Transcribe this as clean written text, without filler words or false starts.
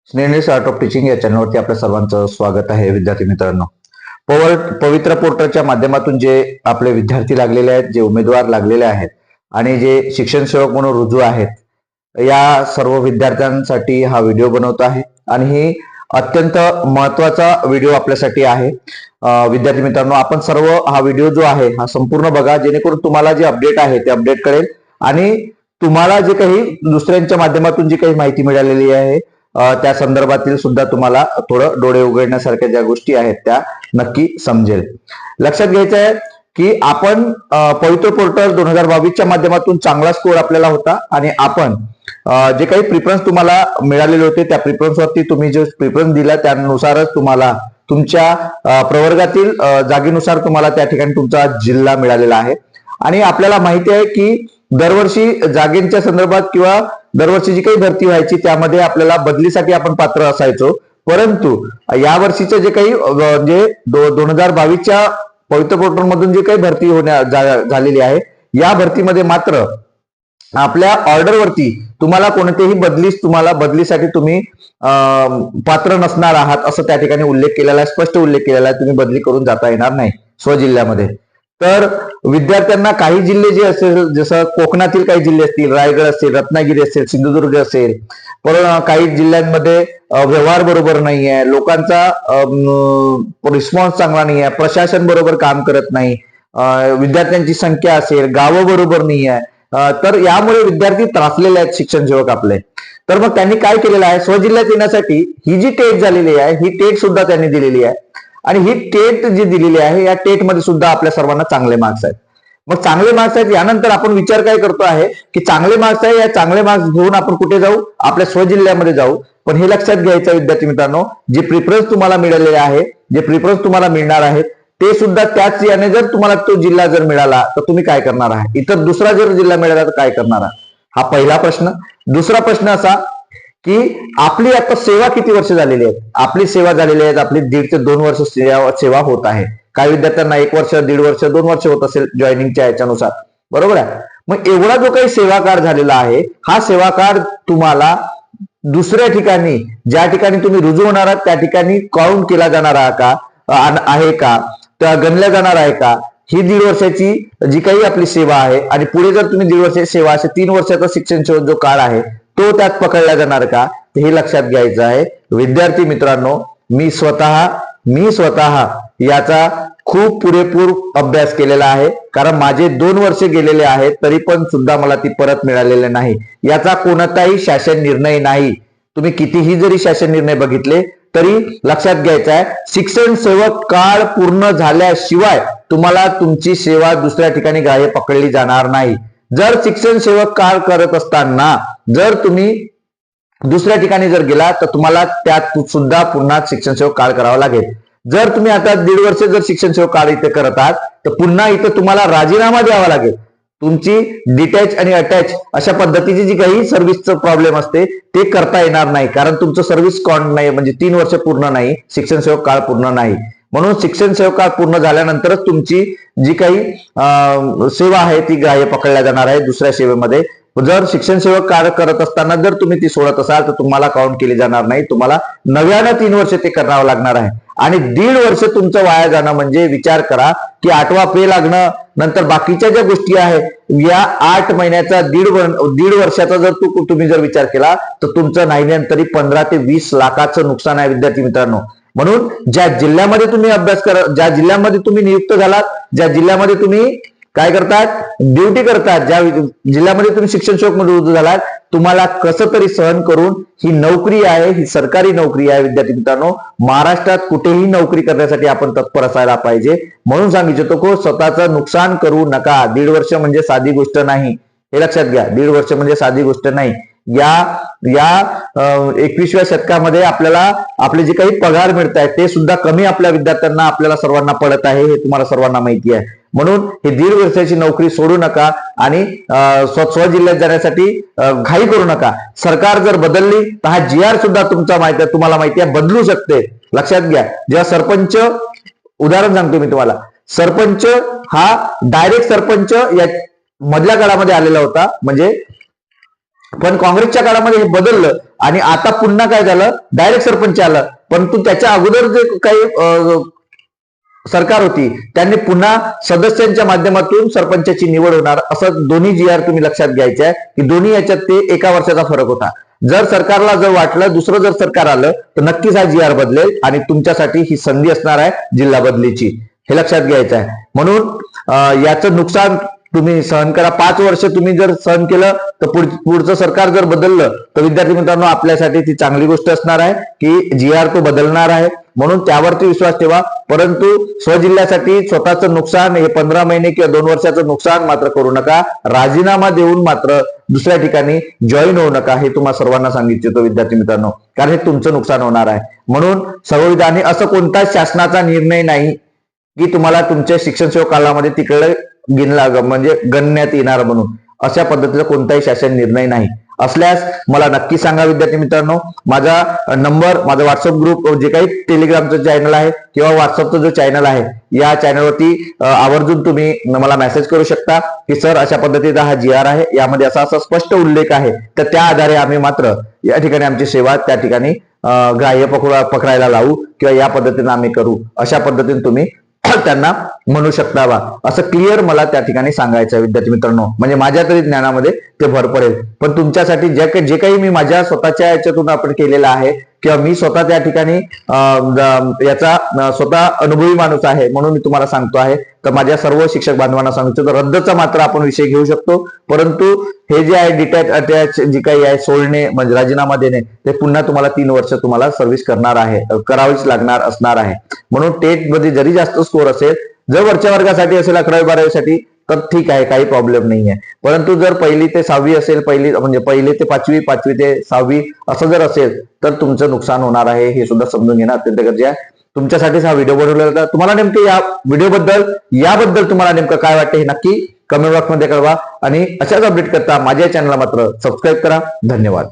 स्नेहनीस art of teaching या चॅनलवरती आपल्या सर्वांचं स्वागत आहे. विद्यार्थी मित्रांनो, पवित्र पोर्टलच्या माध्यमातून जे आपले विद्यार्थी लागलेले आहेत, जे उमेदवार लागलेले आहेत आणि जे शिक्षण सेवक म्हणून रुजू आहेत, या सर्व विद्यार्थ्यांसाठी हा व्हिडिओ बनवतो आहे आणि ही अत्यंत महत्वाचा व्हिडिओ आपल्यासाठी आहे. विद्यार्थी मित्रांनो, आपण सर्व हा व्हिडिओ जो आहे हा संपूर्ण बघा, जेणेकरून तुम्हाला जे अपडेट आहे ते अपडेट कळेल आणि तुम्हाला जे काही दुसऱ्यांच्या माध्यमातून जी काही माहिती मिळालेली आहे त्या संदर्भातील सुद्धा तुम्हाला थोडं डोळे उघडण्यासारख्या ज्या गोष्टी आहेत त्या नक्की समजेल. लक्षात घ्यायचं आहे की आपण पवित्र पोर्टल 2022च्या माध्यमातून चांगला स्कोर आपल्याला होता आणि आपण जे काही प्रिफरन्स तुम्हाला मिळालेले होते त्या प्रिफरन्स वरती तुम्ही जो प्रिफरन्स दिला त्यानुसारच तुम्हाला तुमच्या प्रवर्गातील जागेनुसार तुम्हाला त्या ठिकाणी तुमचा जिल्हा मिळालेला आहे. आणि आपल्याला माहिती आहे की दरवर्षी जागेंच्या संदर्भात किंवा दरवर्षी जी काही भरती व्हायची त्यामध्ये आपल्याला बदलीसाठी आपण पात्र असायचो, परंतु या वर्षीचे जे काही म्हणजे 2022च्या पवित्र पोर्टल मधून जे काही भरती झालेली आहे या भरतीमध्ये मात्र आपल्या ऑर्डरवरती तुम्हाला कोणतेही बदलीसाठी तुम्ही पात्र नसणार आहात असं त्या ठिकाणी उल्लेख केलेला आहे, स्पष्ट उल्लेख केलेला आहे. तुम्ही बदली करून जाता येणार नाही स्वजिल्ह्यामध्ये. तर विद्यार्थ्यांना काही जिल्हे जे असेल, जसं कोकणातील काही जिल्हे असतील, रायगड असेल, रत्नागिरी असेल, सिंधुदुर्ग असेल, पण काही जिल्ह्यांमध्ये व्यवहार बरोबर नाही आहे, लोकांचा रिस्पॉन्स चांगला नाही आहे, प्रशासन बरोबर काम करत नाही, विद्यार्थ्यांची संख्या असेल, गावं बरोबर नाही आहे, तर यामुळे विद्यार्थी त्रासलेले आहेत शिक्षण सेवक आपले. तर मग त्यांनी काय केलेलं आहे, स्वजिल्ह्यात येण्यासाठी ही जी टेट झालेली आहे ही टेट सुद्धा त्यांनी दिलेली आहे आणि ही टेट जी दिलेली आहे या टेट मध्ये सुद्धा आपल्या सर्वांना चांगले मार्क्स आहेत. मग चांगले मार्क्स आहेत यानंतर आपण विचार काय करतो आहे की चांगले मार्क्स आहे, या चांगले मार्क्स घेऊन आपण कुठे जाऊ, आपल्या स्वजिल्ह्यामध्ये जाऊ. पण हे लक्षात घ्यायचं विद्यार्थी मित्रांनो, जे प्रिफरन्स तुम्हाला मिळालेले आहे, जे प्रिफरन्स तुम्हाला मिळणार आहेत ते सुद्धा त्याच याने जर तुम्हाला तो जिल्हा जर मिळाला तर तुम्ही काय करणार आहात, इतर दुसरा जर जिल्हा मिळाला तर काय करणार आहात, हा पहिला प्रश्न. दुसरा प्रश्न असा की आपली आता सेवा किती वर्ष झालेली आहे. आपली सेवा झालेली आहे, आपली 1.5 ते 2 वर्ष सेवा होत आहे. काही विद्यार्थ्यांना 1 वर्ष, 1.5 वर्ष, 2 वर्ष होत असेल जॉईनिंगच्या याच्यानुसार, बरोबर आहे. मग एवढा जो काही सेवा कार्ड झालेला आहे हा सेवा कार्ड तुम्हाला दुसऱ्या ठिकाणी, ज्या ठिकाणी तुम्ही रुजू होणार आहात त्या ठिकाणी काउंट केला जाणार आहे का, त्या गणल्या जाणार आहे का, ही 1.5 वर्षाची जी काही आपली सेवा आहे आणि पुढे जर तुम्ही 1.5 वर्षाची सेवा असे 3 वर्षाचा शिक्षण सेवा जो काळ आहे तो त्यात पकडला जाणार का, हे लक्षात घ्यायचं आहे. विद्यार्थी मित्रांनो, मी स्वतः याचा खूप पुरेपूर अभ्यास केलेला आहे, कारण माझे 2 वर्ष गेलेले आहेत तरी पण सुद्धा मला ती परत मिळालेली नाही. याचा कोणताही शासन निर्णय नाही. तुम्ही कितीही जरी शासन निर्णय बघितले तरी लक्षात घ्यायचं आहे, शिक्षण सेवक काळ पूर्ण झाल्याशिवाय तुम्हाला तुमची सेवा दुसऱ्या ठिकाणी ग्राह्य पकडली जाणार नाही. जर शिक्षण सेवक काळ करत असताना जर तुम्ही दुसऱ्या ठिकाणी जर गेला तर तुम्हाला त्यात सुद्धा पुन्हा शिक्षण सेवक काळ करावा लागेल. जर तुम्ही आता 1.5 वर्ष जर शिक्षण सेवक काळ इथे करत आहात तर पुन्हा इथे तुम्हाला राजीनामा द्यावा लागेल. तुमची डिटॅच आणि अटॅच अशा पद्धतीची जी काही सर्व्हिसचं प्रॉब्लेम असते ते करता येणार नाही, कारण तुमचं सर्व्हिस कॉन्ट नाही, म्हणजे 3 वर्ष पूर्ण नाही, शिक्षण सेवक काळ पूर्ण नाही. म्हणून शिक्षण सेवक काळ पूर्ण झाल्यानंतरच तुमची जी काही सेवा आहे ती ग्राह्य पकडल्या जाणार आहे दुसऱ्या सेवेमध्ये. जर शिक्षण सेवक कार्य करत असताना जर तुम्ही ती सोडत असाल तर तुम्हाला काउंट केली जाणार नाही, तुम्हाला नव्यानं 3 वर्ष ते करावं लागणार आहे. आणि 1.5 वर्ष तुमचं वाया जाणं म्हणजे विचार करा की 8वा पे लागणं, नंतर बाकीच्या ज्या गोष्टी आहेत या 8 महिन्याचा 1.5 वर्षाचा जर तुम्ही जर विचार केला तर तुमचं नाही तरी 15 ते 20 लाखाचं नुकसान आहे विद्यार्थी मित्रांनो. म्हणून ज्या जिल्ह्यामध्ये तुम्ही अभ्यास करा, ज्या जिल्ह्यामध्ये तुम्ही नियुक्त झालात, ज्या जिल्ह्यामध्ये तुम्ही काय करतात, ड्युटी करतात, ज्या जिल्ह्यामध्ये तुम्ही शिक्षण सेवक मध्ये रुजू झालात, तुम्हाला कसं तरी सहन करून ही नोकरी आहे, ही सरकारी नोकरी आहे विद्यार्थी मित्रांनो. महाराष्ट्रात कुठेही नोकरी करण्यासाठी आपण तत्पर असायला पाहिजे. म्हणून सांगितलं की स्वतःचं नुकसान करू नका. 1.5 वर्ष म्हणजे साधी गोष्ट नाही, हे लक्षात घ्या. 1.5 वर्ष म्हणजे साधी गोष्ट नाही. या 21व्या शतकामध्ये आपल्याला आपले जे काही पगार मिळत आहेत ते सुद्धा कमी आपल्या विद्यार्थ्यांना, आपल्याला सर्वांना पडत आहे, हे तुम्हाला सर्वांना माहिती आहे. म्हणून हे 1.5 वर्षाची नोकरी सोडू नका आणि स्वजिल्ह्यात जाण्यासाठी घाई करू नका. सरकार जर बदलली तर हा GR सुद्धा तुम्हाला माहिती आहे बदलू शकते. लक्षात घ्या. जेव्हा सरपंच, उदाहरण सांगतो मी तुम्हाला, सरपंच हा डायरेक्ट सरपंच या मधल्या काळामध्ये आलेला होता, म्हणजे पण काँग्रेसच्या काळामध्ये हे बदललं आणि आता पुन्हा काय झालं, डायरेक्ट सरपंच आलं. परंतु त्याच्या अगोदर जे काही सरकार होती त्यांनी पुन्हा सदस्यांच्या माध्यमातून सरपंचाची निवड होणार, असं दोन्ही GR तुम्ही लक्षात घ्यायचे आहे की दोन्ही याच्यात ते एका वर्षाचा फरक होता. जर सरकारला जर वाटलं दुसरं जर सरकार आलं तर नक्कीच हा GR बदलेल आणि तुमच्यासाठी ही संधी असणार आहे जिल्हा बदलीची, हे लक्षात घ्यायचं आहे. म्हणून याचं नुकसान तुम्ही सहन करा. 5 वर्ष तुम्ही जर सहन केलं तर पुढचं सरकार जर बदललं तर विद्यार्थी मित्रांनो आपल्यासाठी ती चांगली गोष्ट असणार आहे की GR तो बदलणार आहे, म्हणून त्यावरती विश्वास ठेवा. परंतु स्वजिल्ह्यासाठी स्वतःचं नुकसान हे 15 महिने किंवा 2 वर्षाचं नुकसान मात्र करू नका. राजीनामा देऊन मात्र दुसऱ्या ठिकाणी जॉईन होऊ नका, हे तुम्हाला सर्वांना सांगितलं विद्यार्थी मित्रांनो, कारण हे तुमचं नुकसान होणार आहे. म्हणून संविधानी असं कोणताच शासनाचा निर्णय नाही की तुम्हाला तुमच्या शिक्षण सेवा कालामध्ये तिकडे म्हणजे गणण्यात येणार म्हणून, अशा पद्धतीचा कोणताही शासन निर्णय नाही. असल्यास मला नक्की सांगा विद्यार्थी मित्रांनो. माझा नंबर, माझा व्हॉट्सअप ग्रुप, जे काही टेलिग्रामचं चॅनल आहे किंवा व्हॉट्सअपचं जो चॅनल आहे या चॅनलवरती आवर्जून तुम्ही मला मेसेज करू शकता की सर अशा पद्धतीचा हा GR आहे, यामध्ये असा असा स्पष्ट उल्लेख आहे, तर त्या आधारे आम्ही मात्र या ठिकाणी आमची सेवा त्या ठिकाणी ग्राह्य पकडायला लावू किंवा या पद्धतीने आम्ही करू, अशा पद्धतीने तुम्ही त्यांना म्हणू शकता बा, असं क्लिअर मला त्या ठिकाणी सांगायचं विद्यार्थी मित्रांनो. म्हणजे माझ्या तरी ज्ञानामध्ये ते भर पडेल. पण तुमच्यासाठी जे काही मी माझ्या स्वतःच्या याच्यातून आपण केलेलं आहे किंवा मी स्वतः त्या ठिकाणी याचा स्वतः अनुभवी माणूस आहे म्हणून मी तुम्हाला सांगतो आहे. तर माझ्या सर्व शिक्षक बांधवांना सांगतो तर रद्दचा मात्र आपण विषय घेऊ शकतो, परंतु हे जे आहे डिटॅच अटॅच जे काही आहे सोडणे म्हणजे राजीनामा देणे, ते पुन्हा तुम्हाला 3 वर्ष तुम्हाला सर्व्हिस करावीच लागणार असणार आहे. म्हणून टेट मध्ये जरी जास्त स्कोर असेल, जर वरच्या वर्गासाठी असेल 11वी 12वी तर ठीक आहे, काही प्रॉब्लेम नाही आहे. परंतु जर 1ली ते 6वी असेल, म्हणजे 1ली ते 5वी, 5वी ते 6वी असं जर असेल तर तुमचं नुकसान होणार आहे, हे सुद्धा समजून घेणं अत्यंत गरजेचं आहे. तुमच्यासाठीच हा व्हिडिओ बनवलेला होता. तुम्हाला नेमके या याबद्दल तुम्हाला नेमकं काय वाटतं हे नक्की कमेंट बॉक्समध्ये कळवा आणि अशाच अपडेट करता माझ्या चॅनलला मात्र सबस्क्राईब करा. धन्यवाद.